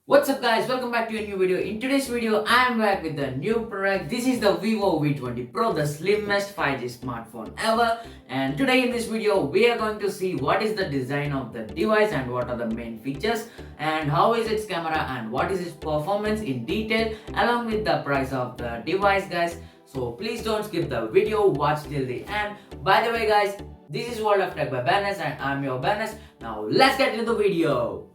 What's up guys, welcome back to a new video. In today's video I am back with the new product. This is the Vivo V20 Pro, the slimmest 5G smartphone ever. And today in this video we are going to see what is the design of the device and what are the main features and how is its camera and what is its performance in detail along with the price of the device guys. So please don't skip the video, watch till the end. By the way guys, this is World of Tech by Bernes and I'm your Bernes. Now let's get into the video.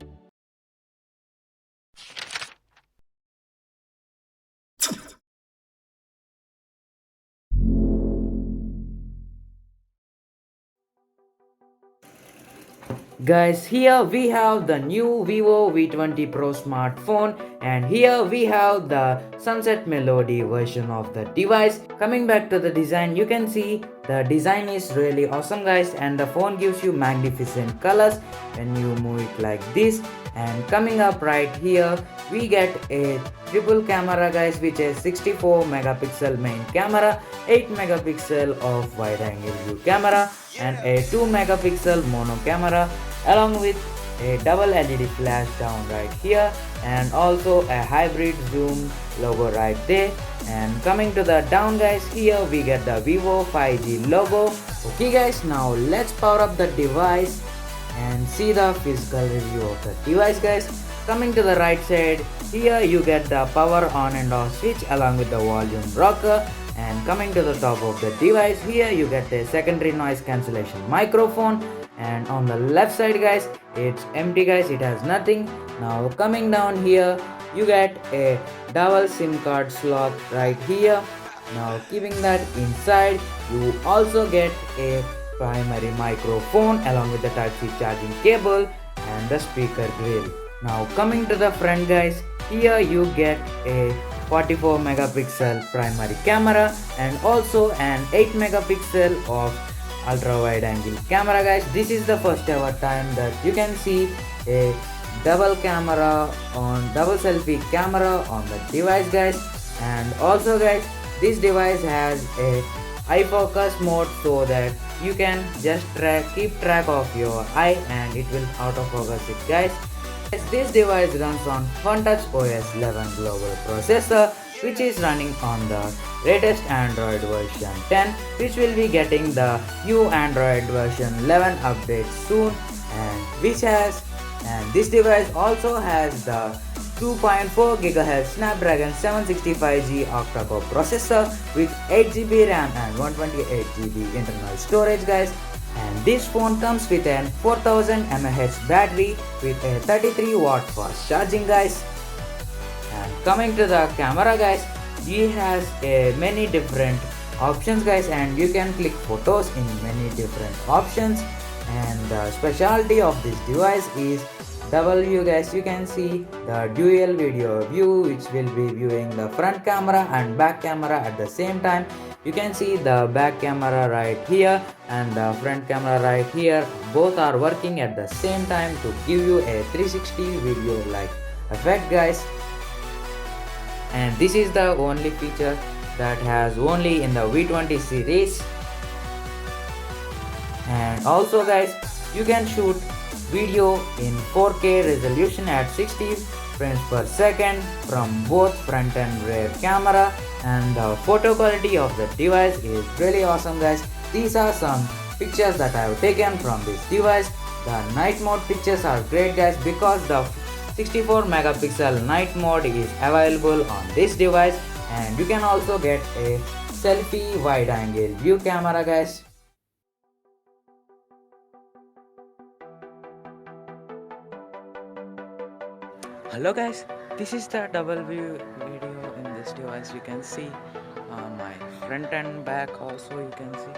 Guys, here we have the new Vivo V20 Pro smartphone and here we have the Sunset Melody version of the device. Coming back to the design, you can see the design is really awesome guys, and the phone gives you magnificent colors when you move it like this. And coming up right here, we get a triple camera guys, which is 64 megapixel main camera, 8 megapixel of wide angle view camera and a 2 megapixel mono camera along with a double LED flash down right here and also a hybrid zoom logo right there. And coming to the down guys, here we get the Vivo 5G logo. Okay guys, now let's power up the device and see the physical review of the device guys. Coming to the right side, here you get the power on and off switch along with the volume rocker. And coming to the top of the device, here you get a secondary noise cancellation microphone. And on the left side guys, it's empty guys, it has nothing. Now coming down here, you get a double SIM card slot right here. Now keeping that inside, you also get a primary microphone along with the Type-C charging cable and the speaker grill. Now coming to the front guys, here you get a 44 megapixel primary camera and also an 8 megapixel of ultra wide angle camera guys. This is the first ever time that you can see a double selfie camera on the device guys. And also guys, this device has a eye focus mode so that you can just keep track of your eye and it will autofocus it guys. This device runs on FunTouch OS 11 global processor, which is running on the latest Android version 10, which will be getting the new Android version 11 update soon. And this device also has the 2.4 GHz Snapdragon 765G octa-core processor with 8GB RAM and 128GB internal storage guys. And this phone comes with an 4000 mAh battery with a 33 watt fast charging guys. And coming to the camera guys, it has many different options guys, and you can click photos in many different options. And the specialty of this device is double view guys. You can see the dual video view, which will be viewing the front camera and back camera at the same time. You can see the back camera right here and the front camera right here. Both are working at the same time to give you a 360 video like effect guys. And this is the only feature that has only in the V20 series. And also guys, you can shoot video in 4K resolution at 60 frames per second from both front and rear camera, and the photo quality of the device is really awesome guys. These are some pictures that I have taken from this device. The night mode pictures are great guys because the 64 megapixel night mode is available on this device, and you can also get a selfie wide angle view camera guys. Hello guys, this is the double view video in this device. You can see my front and back also you can see.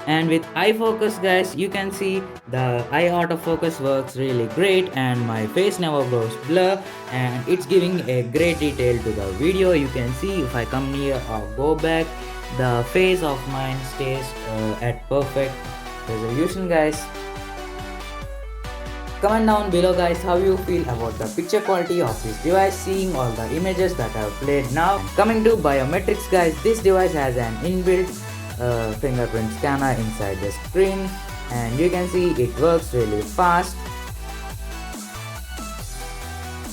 And with eye focus guys, you can see the eye autofocus works really great, and my face never goes blur, and it's giving a great detail to the video. You can see if I come near or go back, the face of mine stays at perfect resolution guys. Comment down below guys how you feel about the picture quality of this device, seeing all the images that I have played now. Coming to biometrics guys, this device has an inbuilt fingerprint scanner inside the screen, and you can see it works really fast.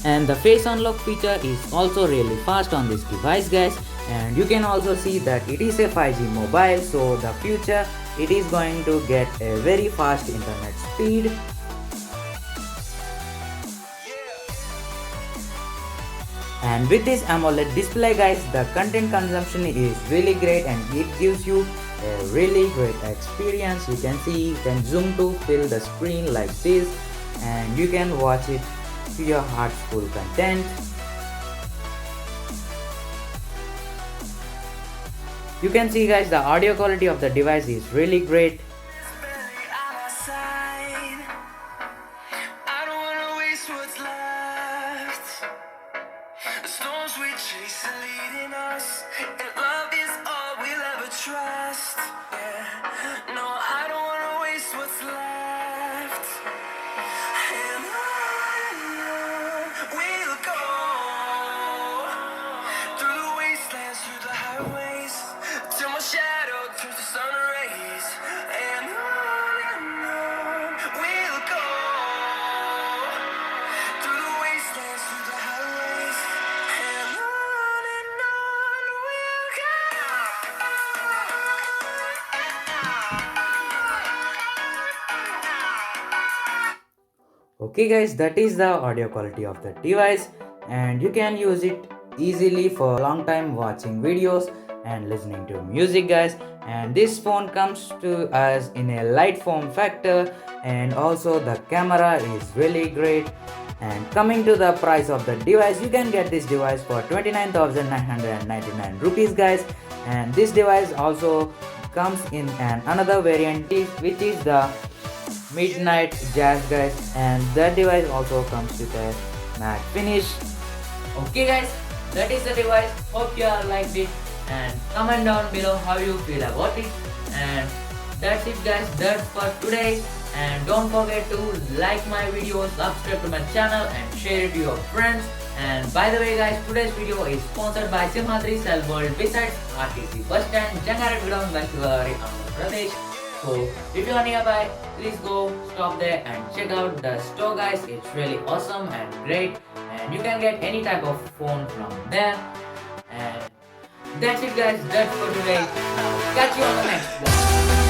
And the face unlock feature is also really fast on this device guys, and you can also see that it is a 5G mobile, so the future it is going to get a very fast internet speed. And with this AMOLED display guys, the content consumption is really great and it gives you a really great experience. You can see you can zoom to fill the screen like this, and you can watch it to your heart's full content. You can see guys, the audio quality of the device is really great. The storms we chase are leading us, and love is all we'll ever trust. Yeah, no, I don't wanna waste what's left. And on we'll go, through the wastelands, through the highways, till my shadow turns to sun rays. And on we'll go, through the wastelands, through the highways. Okay guys, that is the audio quality of the device, and you can use it easily for a long time watching videos and listening to music guys. And this phone comes to us in a light form factor, and also the camera is really great. And coming to the price of the device, you can get this device for 29,999 rupees guys, and this device also comes in another variant which is the Midnight Jazz guys, and that device also comes with a matte finish. Okay guys, that is the device. Hope you all liked it, and comment down below how you feel about it. And that's it guys, that's for today. And don't forget to like my video, subscribe to my channel, and share it to your friends. And by the way guys, today's video is sponsored by Simhadri Cell World beside RTC bus stand, Jangaredgudam, Bankivari, Andhra Pradesh. So if you are nearby, please go stop there and check out the store guys. It's really awesome and great, and you can get any type of phone from there. And that's it guys, that's for today. Now catch you on the next one.